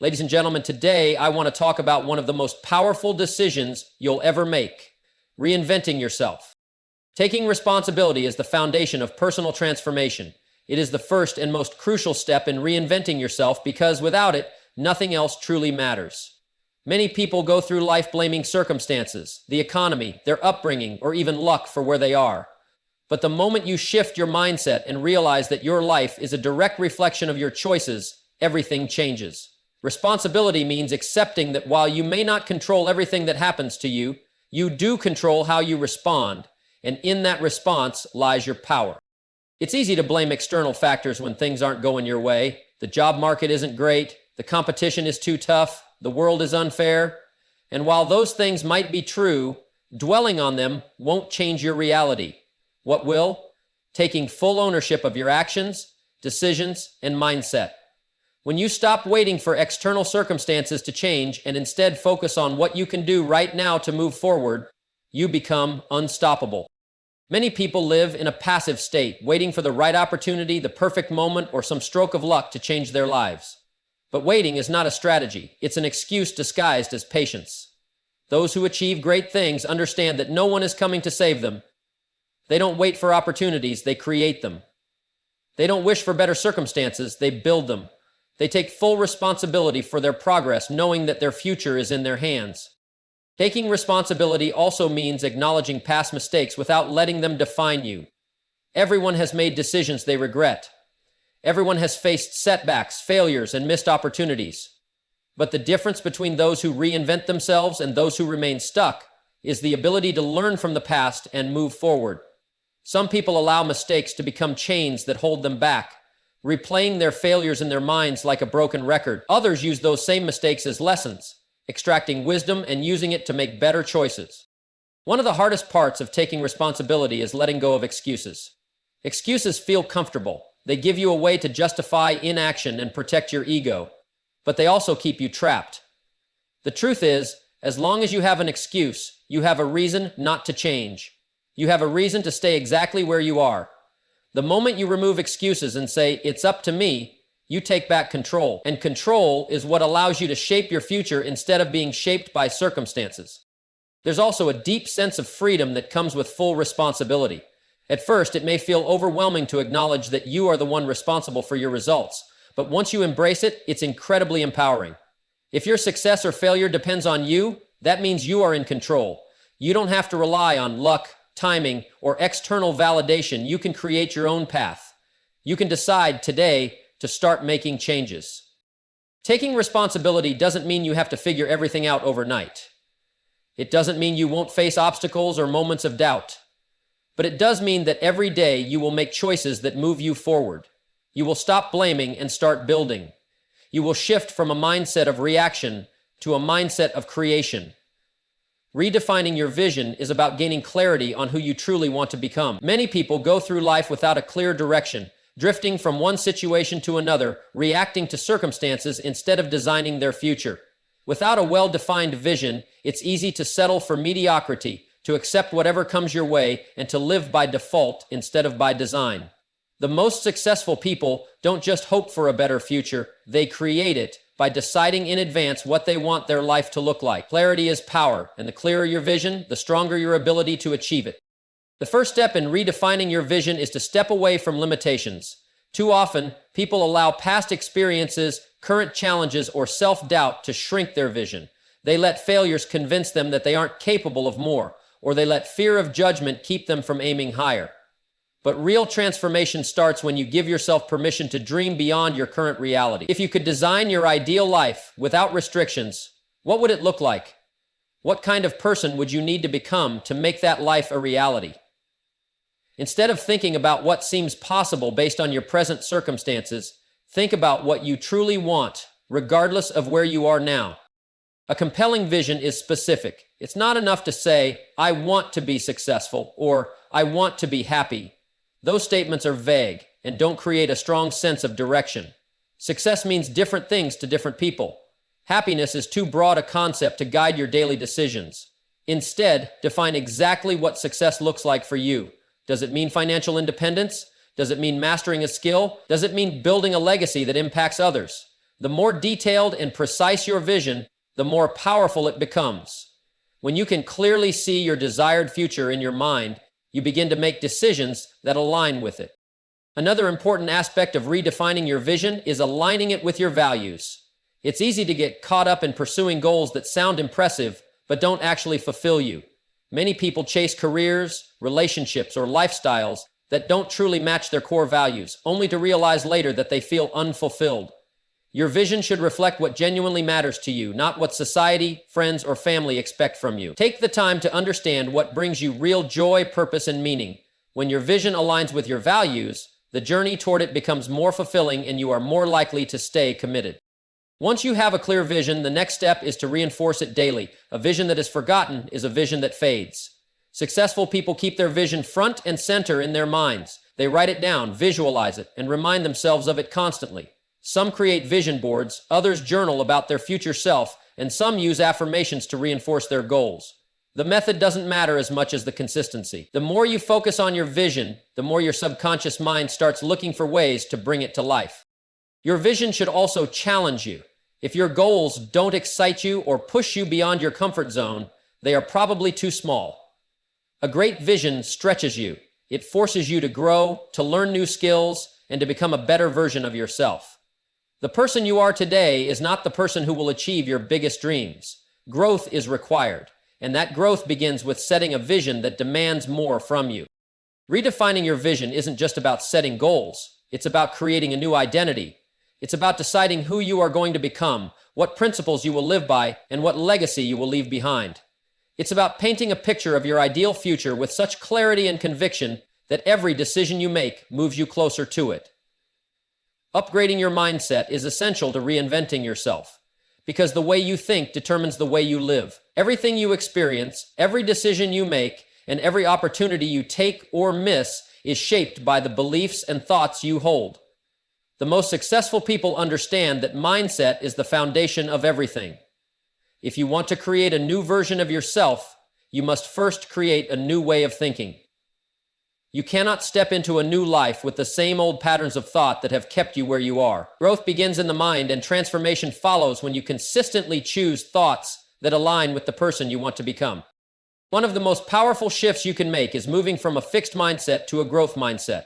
Ladies and gentlemen, today I want to talk about one of the most powerful decisions you'll ever make: reinventing yourself. Taking responsibility is the foundation of personal transformation. It is the first and most crucial step in reinventing yourself because without it, nothing else truly matters. Many people go through life blaming circumstances, the economy, their upbringing, or even luck for where they are. But the moment you shift your mindset and realize that your life is a direct reflection of your choices, everything changes. Responsibility means accepting that while you may not control everything that happens to you, you do control how you respond, and in that response lies your power. It's easy to blame external factors when things aren't going your way. The job market isn't great, the competition is too tough, the world is unfair. And while those things might be true, dwelling on them won't change your reality. What will? Taking full ownership of your actions, decisions, and mindset. When you stop waiting for external circumstances to change and instead focus on what you can do right now to move forward, you become unstoppable. Many people live in a passive state, waiting for the right opportunity, the perfect moment, or some stroke of luck to change their lives. But waiting is not a strategy. It's an excuse disguised as patience. Those who achieve great things understand that no one is coming to save them. They don't wait for opportunities, they create them. They don't wish for better circumstances, they build them. They take full responsibility for their progress, knowing that their future is in their hands. Taking responsibility also means acknowledging past mistakes without letting them define you. Everyone has made decisions they regret. Everyone has faced setbacks, failures, and missed opportunities. But the difference between those who reinvent themselves and those who remain stuck is the ability to learn from the past and move forward. Some people allow mistakes to become chains that hold them back, replaying their failures in their minds like a broken record. Others use those same mistakes as lessons, extracting wisdom and using it to make better choices. One of the hardest parts of taking responsibility is letting go of excuses. Excuses feel comfortable. They give you a way to justify inaction and protect your ego, but they also keep you trapped. The truth is, as long as you have an excuse, you have a reason not to change. You have a reason to stay exactly where you are. The moment you remove excuses and say, "It's up to me," you take back control. And control is what allows you to shape your future instead of being shaped by circumstances. There's also a deep sense of freedom that comes with full responsibility. At first, it may feel overwhelming to acknowledge that you are the one responsible for your results. But once you embrace it, it's incredibly empowering. If your success or failure depends on you, that means you are in control. You don't have to rely on luck, timing, or external validation. You can create your own path. You can decide today to start making changes. Taking responsibility doesn't mean you have to figure everything out overnight. It doesn't mean you won't face obstacles or moments of doubt. But it does mean that every day you will make choices that move you forward. You will stop blaming and start building. You will shift from a mindset of reaction to a mindset of creation. Redefining your vision is about gaining clarity on who you truly want to become. Many people go through life without a clear direction, drifting from one situation to another, reacting to circumstances instead of designing their future. Without a well-defined vision, it's easy to settle for mediocrity, to accept whatever comes your way, and to live by default instead of by design. The most successful people don't just hope for a better future, they create it by deciding in advance what they want their life to look like. Clarity is power, and the clearer your vision, the stronger your ability to achieve it. The first step in redefining your vision is to step away from limitations. Too often, people allow past experiences, current challenges, or self-doubt to shrink their vision. They let failures convince them that they aren't capable of more, or they let fear of judgment keep them from aiming higher. But real transformation starts when you give yourself permission to dream beyond your current reality. If you could design your ideal life without restrictions, what would it look like? What kind of person would you need to become to make that life a reality? Instead of thinking about what seems possible based on your present circumstances, think about what you truly want, regardless of where you are now. A compelling vision is specific. It's not enough to say, "I want to be successful," or "I want to be happy." Those statements are vague and don't create a strong sense of direction. Success means different things to different people. Happiness is too broad a concept to guide your daily decisions. Instead, define exactly what success looks like for you. Does it mean financial independence? Does it mean mastering a skill? Does it mean building a legacy that impacts others? The more detailed and precise your vision, the more powerful it becomes. When you can clearly see your desired future in your mind, you begin to make decisions that align with it. Another important aspect of redefining your vision is aligning it with your values. It's easy to get caught up in pursuing goals that sound impressive but don't actually fulfill you. Many people chase careers, relationships, or lifestyles that don't truly match their core values, only to realize later that they feel unfulfilled. Your vision should reflect what genuinely matters to you, not what society, friends, or family expect from you. Take the time to understand what brings you real joy, purpose, and meaning. When your vision aligns with your values, the journey toward it becomes more fulfilling and you are more likely to stay committed. Once you have a clear vision, the next step is to reinforce it daily. A vision that is forgotten is a vision that fades. Successful people keep their vision front and center in their minds. They write it down, visualize it, and remind themselves of it constantly. Some create vision boards, others journal about their future self, and some use affirmations to reinforce their goals. The method doesn't matter as much as the consistency. The more you focus on your vision, the more your subconscious mind starts looking for ways to bring it to life. Your vision should also challenge you. If your goals don't excite you or push you beyond your comfort zone, they are probably too small. A great vision stretches you. It forces you to grow, to learn new skills, and to become a better version of yourself. The person you are today is not the person who will achieve your biggest dreams. Growth is required, and that growth begins with setting a vision that demands more from you. Redefining your vision isn't just about setting goals. It's about creating a new identity. It's about deciding who you are going to become, what principles you will live by, and what legacy you will leave behind. It's about painting a picture of your ideal future with such clarity and conviction that every decision you make moves you closer to it. Upgrading your mindset is essential to reinventing yourself, because the way you think determines the way you live. Everything you experience, every decision you make, and every opportunity you take or miss is shaped by the beliefs and thoughts you hold. The most successful people understand that mindset is the foundation of everything. If you want to create a new version of yourself, you must first create a new way of thinking. You cannot step into a new life with the same old patterns of thought that have kept you where you are. Growth begins in the mind, and transformation follows when you consistently choose thoughts that align with the person you want to become. One of the most powerful shifts you can make is moving from a fixed mindset to a growth mindset.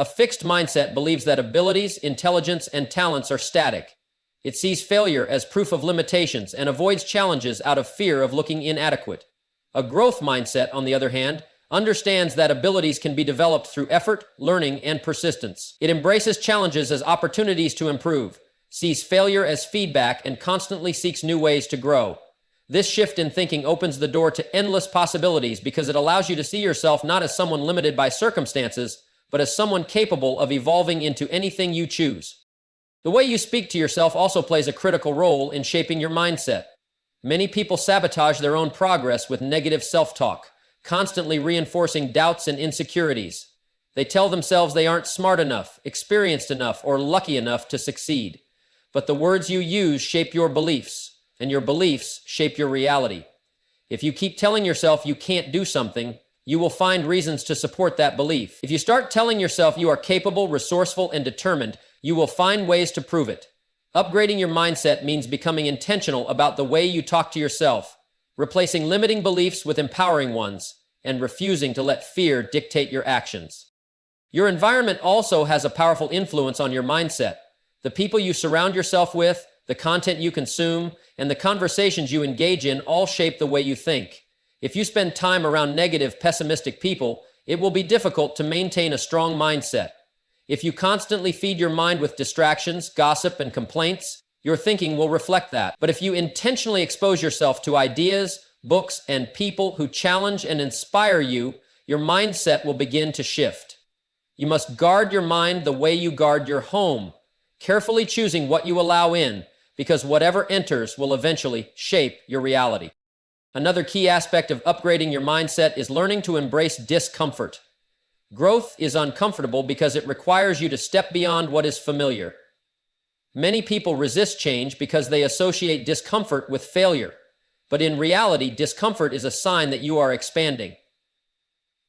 A fixed mindset believes that abilities, intelligence, and talents are static. It sees failure as proof of limitations and avoids challenges out of fear of looking inadequate. A growth mindset, on the other hand, understands that abilities can be developed through effort, learning, and persistence. It embraces challenges as opportunities to improve, sees failure as feedback, and constantly seeks new ways to grow. This shift in thinking opens the door to endless possibilities because it allows you to see yourself not as someone limited by circumstances, but as someone capable of evolving into anything you choose. The way you speak to yourself also plays a critical role in shaping your mindset. Many people sabotage their own progress with negative self-talk, constantly reinforcing doubts and insecurities. They tell themselves they aren't smart enough, experienced enough, or lucky enough to succeed. But the words you use shape your beliefs, and your beliefs shape your reality. If you keep telling yourself you can't do something, you will find reasons to support that belief. If you start telling yourself you are capable, resourceful, and determined, you will find ways to prove it. Upgrading your mindset means becoming intentional about the way you talk to yourself, replacing limiting beliefs with empowering ones, and refusing to let fear dictate your actions. Your environment also has a powerful influence on your mindset. The people you surround yourself with, the content you consume, and the conversations you engage in all shape the way you think. If you spend time around negative, pessimistic people, it will be difficult to maintain a strong mindset. If you constantly feed your mind with distractions, gossip, and complaints, your thinking will reflect that. But if you intentionally expose yourself to ideas, books, and people who challenge and inspire you, your mindset will begin to shift. You must guard your mind the way you guard your home, carefully choosing what you allow in, because whatever enters will eventually shape your reality. Another key aspect of upgrading your mindset is learning to embrace discomfort. Growth is uncomfortable because it requires you to step beyond what is familiar. Many people resist change because they associate discomfort with failure. But in reality, discomfort is a sign that you are expanding.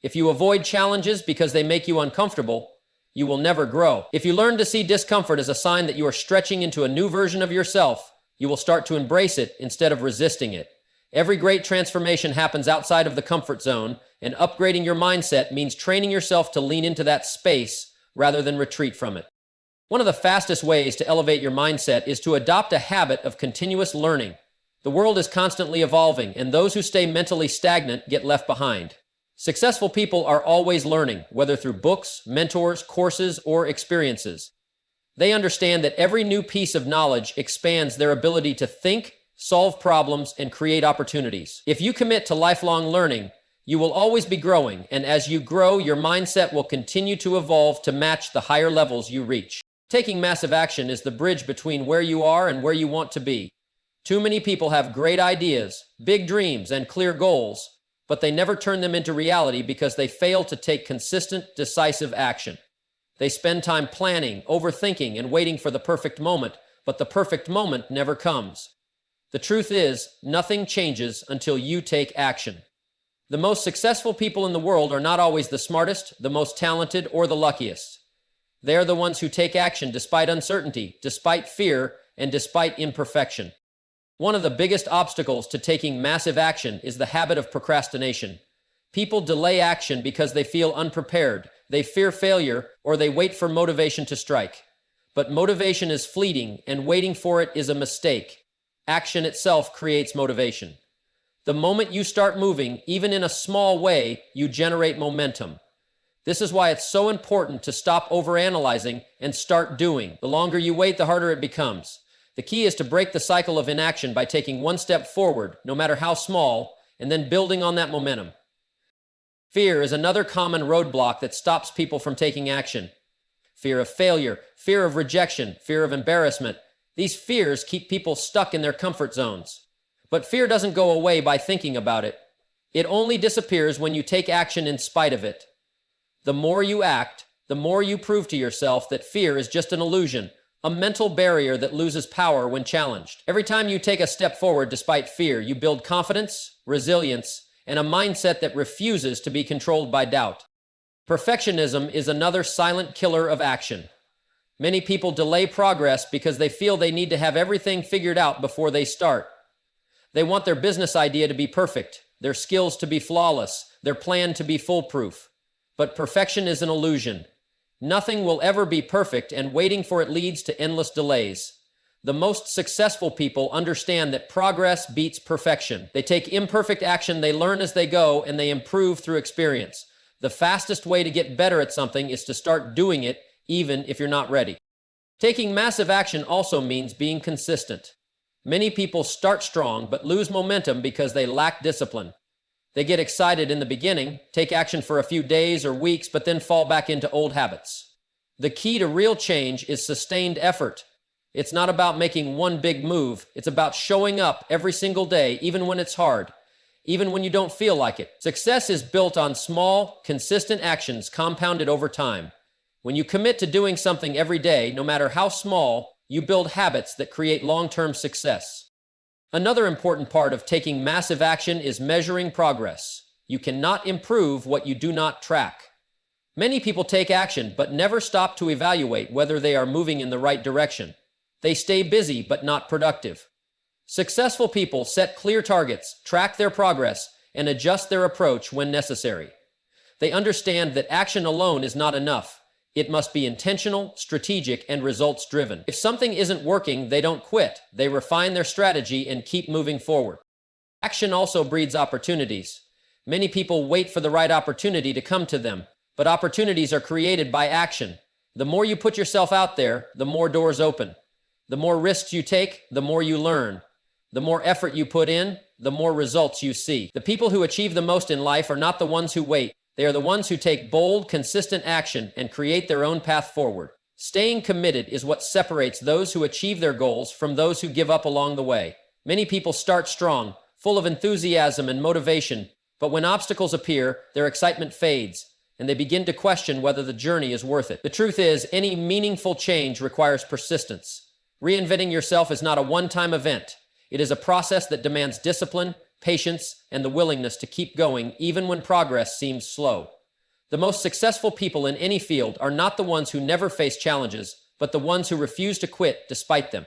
If you avoid challenges because they make you uncomfortable, you will never grow. If you learn to see discomfort as a sign that you are stretching into a new version of yourself, you will start to embrace it instead of resisting it. Every great transformation happens outside of the comfort zone, and upgrading your mindset means training yourself to lean into that space rather than retreat from it. One of the fastest ways to elevate your mindset is to adopt a habit of continuous learning. The world is constantly evolving, and those who stay mentally stagnant get left behind. Successful people are always learning, whether through books, mentors, courses, or experiences. They understand that every new piece of knowledge expands their ability to think, solve problems, and create opportunities. If you commit to lifelong learning, you will always be growing, and as you grow, your mindset will continue to evolve to match the higher levels you reach. Taking massive action is the bridge between where you are and where you want to be. Too many people have great ideas, big dreams, and clear goals, but they never turn them into reality because they fail to take consistent, decisive action. They spend time planning, overthinking, and waiting for the perfect moment, but the perfect moment never comes. The truth is, nothing changes until you take action. The most successful people in the world are not always the smartest, the most talented, or the luckiest. They are the ones who take action despite uncertainty, despite fear, and despite imperfection. One of the biggest obstacles to taking massive action is the habit of procrastination. People delay action because they feel unprepared, they fear failure, or they wait for motivation to strike. But motivation is fleeting, and waiting for it is a mistake. Action itself creates motivation. The moment you start moving, even in a small way, you generate momentum. This is why it's so important to stop overanalyzing and start doing. The longer you wait, the harder it becomes. The key is to break the cycle of inaction by taking one step forward, no matter how small, and then building on that momentum. Fear is another common roadblock that stops people from taking action. Fear of failure, fear of rejection, fear of embarrassment. These fears keep people stuck in their comfort zones. But fear doesn't go away by thinking about it. It only disappears when you take action in spite of it. The more you act, the more you prove to yourself that fear is just an illusion, a mental barrier that loses power when challenged. Every time you take a step forward despite fear, you build confidence, resilience, and a mindset that refuses to be controlled by doubt. Perfectionism is another silent killer of action. Many people delay progress because they feel they need to have everything figured out before they start. They want their business idea to be perfect, their skills to be flawless, their plan to be foolproof. But perfection is an illusion. Nothing will ever be perfect, and waiting for it leads to endless delays. The most successful people understand that progress beats perfection. They take imperfect action, they learn as they go, and they improve through experience. The fastest way to get better at something is to start doing it, even if you're not ready. Taking massive action also means being consistent. Many people start strong but lose momentum because they lack discipline. They get excited in the beginning, take action for a few days or weeks, but then fall back into old habits. The key to real change is sustained effort. It's not about making one big move. It's about showing up every single day, even when it's hard, even when you don't feel like it. Success is built on small, consistent actions compounded over time. When you commit to doing something every day, no matter how small, you build habits that create long-term success. Another important part of taking massive action is measuring progress. You cannot improve what you do not track. Many people take action but never stop to evaluate whether they are moving in the right direction. They stay busy but not productive. Successful people set clear targets, track their progress, and adjust their approach when necessary. They understand that action alone is not enough. It must be intentional, strategic, and results-driven. If something isn't working, they don't quit. They refine their strategy and keep moving forward. Action also breeds opportunities. Many people wait for the right opportunity to come to them, but opportunities are created by action. The more you put yourself out there, the more doors open. The more risks you take, the more you learn. The more effort you put in, the more results you see. The people who achieve the most in life are not the ones who wait. They are the ones who take bold, consistent action and create their own path forward. Staying committed is what separates those who achieve their goals from those who give up along the way. Many people start strong, full of enthusiasm and motivation, but when obstacles appear, their excitement fades, and they begin to question whether the journey is worth it. The truth is, any meaningful change requires persistence. Reinventing yourself is not a one-time event. It is a process that demands discipline, patience, and the willingness to keep going even when progress seems slow. The most successful people in any field are not the ones who never face challenges, but the ones who refuse to quit despite them.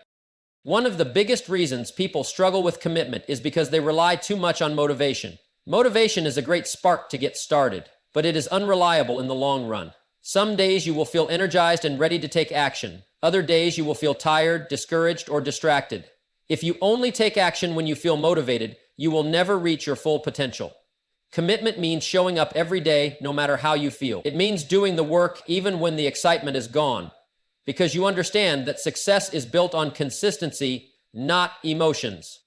One of the biggest reasons people struggle with commitment is because they rely too much on motivation. Motivation is a great spark to get started, but it is unreliable in the long run. Some days you will feel energized and ready to take action. Other days you will feel tired, discouraged, or distracted. If you only take action when you feel motivated, you will never reach your full potential. Commitment means showing up every day, no matter how you feel. It means doing the work even when the excitement is gone, because you understand that success is built on consistency, not emotions.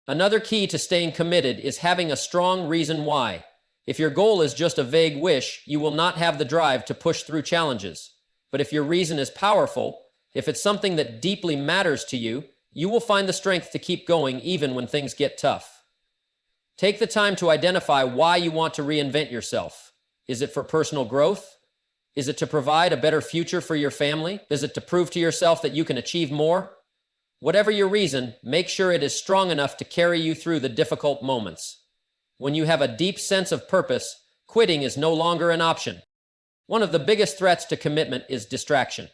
Another key to staying committed is having a strong reason why. If your goal is just a vague wish, you will not have the drive to push through challenges. But if your reason is powerful, if it's something that deeply matters to you, you will find the strength to keep going even when things get tough. Take the time to identify why you want to reinvent yourself. Is it for personal growth? Is it to provide a better future for your family? Is it to prove to yourself that you can achieve more? Whatever your reason, make sure it is strong enough to carry you through the difficult moments. When you have a deep sense of purpose, quitting is no longer an option. One of the biggest threats to commitment is distraction.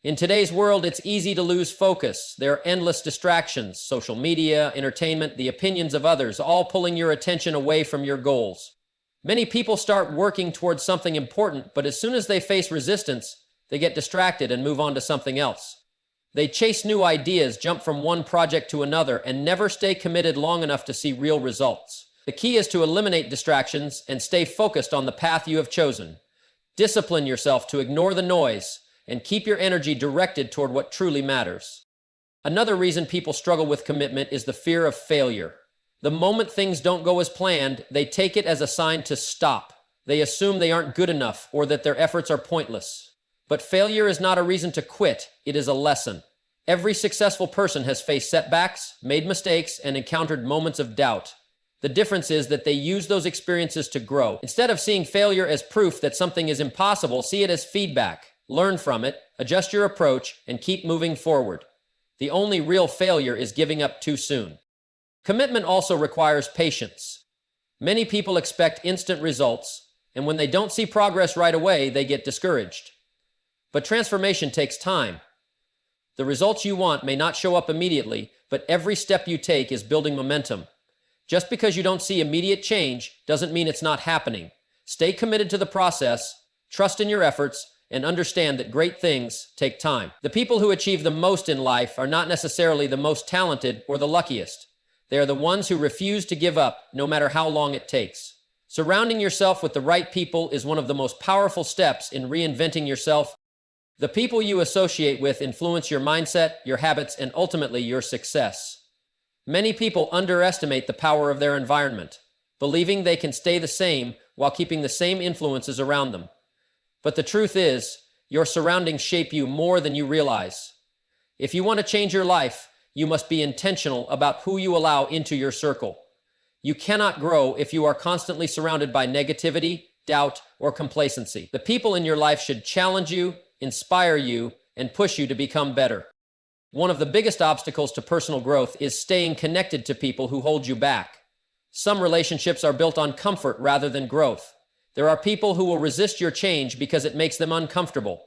In today's world, it's easy to lose focus. There are endless distractions, social media, entertainment, the opinions of others, all pulling your attention away from your goals. Many people start working towards something important, but as soon as they face resistance, they get distracted and move on to something else. They chase new ideas, jump from one project to another, and never stay committed long enough to see real results. The key is to eliminate distractions and stay focused on the path you have chosen. Discipline yourself to ignore the noise and keep your energy directed toward what truly matters. Another reason people struggle with commitment is the fear of failure. The moment things don't go as planned, they take it as a sign to stop. They assume they aren't good enough or that their efforts are pointless. But failure is not a reason to quit, it is a lesson. Every successful person has faced setbacks, made mistakes, and encountered moments of doubt. The difference is that they use those experiences to grow. Instead of seeing failure as proof that something is impossible, see it as feedback. Learn from it, adjust your approach, and keep moving forward. The only real failure is giving up too soon. Commitment also requires patience. Many people expect instant results, and when they don't see progress right away, they get discouraged. But transformation takes time. The results you want may not show up immediately, but every step you take is building momentum. Just because you don't see immediate change doesn't mean it's not happening. Stay committed to the process, trust in your efforts, and understand that great things take time. The people who achieve the most in life are not necessarily the most talented or the luckiest. They are the ones who refuse to give up, no matter how long it takes. Surrounding yourself with the right people is one of the most powerful steps in reinventing yourself. The people you associate with influence your mindset, your habits, and ultimately your success. Many people underestimate the power of their environment, believing they can stay the same while keeping the same influences around them. But the truth is, your surroundings shape you more than you realize. If you want to change your life, you must be intentional about who you allow into your circle. You cannot grow if you are constantly surrounded by negativity, doubt, or complacency. The people in your life should challenge you, inspire you, and push you to become better. One of the biggest obstacles to personal growth is staying connected to people who hold you back. Some relationships are built on comfort rather than growth. There are people who will resist your change because it makes them uncomfortable.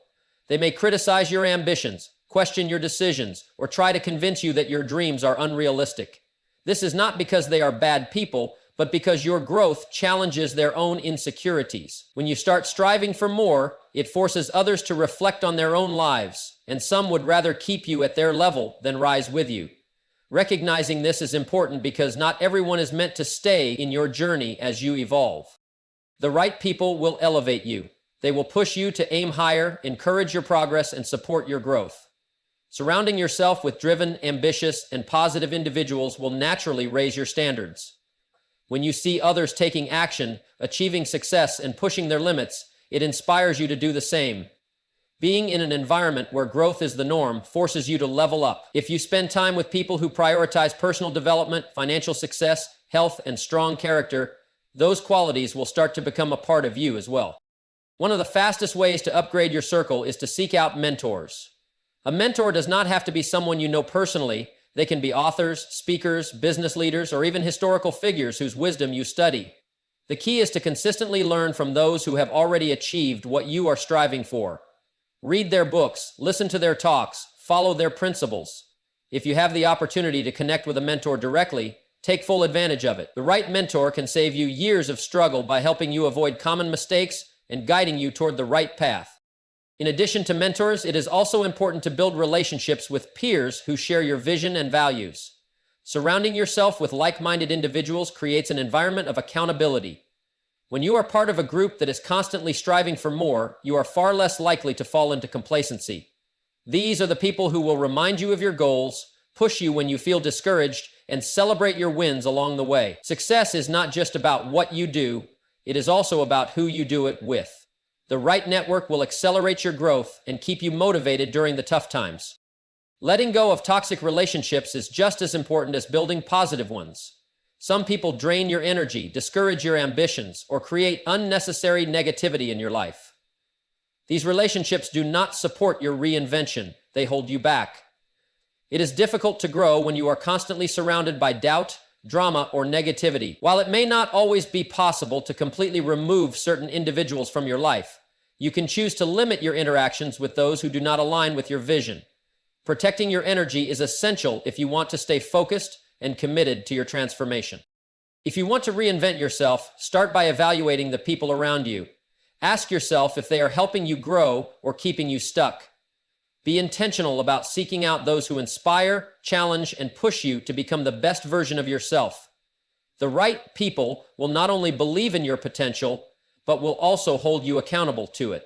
They may criticize your ambitions, question your decisions, or try to convince you that your dreams are unrealistic. This is not because they are bad people, but because your growth challenges their own insecurities. When you start striving for more, it forces others to reflect on their own lives, and some would rather keep you at their level than rise with you. Recognizing this is important because not everyone is meant to stay in your journey as you evolve. The right people will elevate you. They will push you to aim higher, encourage your progress, and support your growth. Surrounding yourself with driven, ambitious, and positive individuals will naturally raise your standards. When you see others taking action, achieving success, and pushing their limits, it inspires you to do the same. Being in an environment where growth is the norm forces you to level up. If you spend time with people who prioritize personal development, financial success, health, and strong character, those qualities will start to become a part of you as well. One of the fastest ways to upgrade your circle is to seek out mentors. A mentor does not have to be someone you know personally. They can be authors, speakers, business leaders, or even historical figures whose wisdom you study. The key is to consistently learn from those who have already achieved what you are striving for. Read their books, listen to their talks, follow their principles. If you have the opportunity to connect with a mentor directly, take full advantage of it. The right mentor can save you years of struggle by helping you avoid common mistakes and guiding you toward the right path. In addition to mentors, it is also important to build relationships with peers who share your vision and values. Surrounding yourself with like-minded individuals creates an environment of accountability. When you are part of a group that is constantly striving for more, you are far less likely to fall into complacency. These are the people who will remind you of your goals, push you when you feel discouraged, and celebrate your wins along the way. Success is not just about what you do, it is also about who you do it with. The right network will accelerate your growth and keep you motivated during the tough times. Letting go of toxic relationships is just as important as building positive ones. Some people drain your energy, discourage your ambitions, or create unnecessary negativity in your life. These relationships do not support your reinvention, they hold you back. It is difficult to grow when you are constantly surrounded by doubt, drama, or negativity. While it may not always be possible to completely remove certain individuals from your life, you can choose to limit your interactions with those who do not align with your vision. Protecting your energy is essential if you want to stay focused and committed to your transformation. If you want to reinvent yourself, start by evaluating the people around you. Ask yourself if they are helping you grow or keeping you stuck. Be intentional about seeking out those who inspire, challenge, and push you to become the best version of yourself. The right people will not only believe in your potential, but will also hold you accountable to it.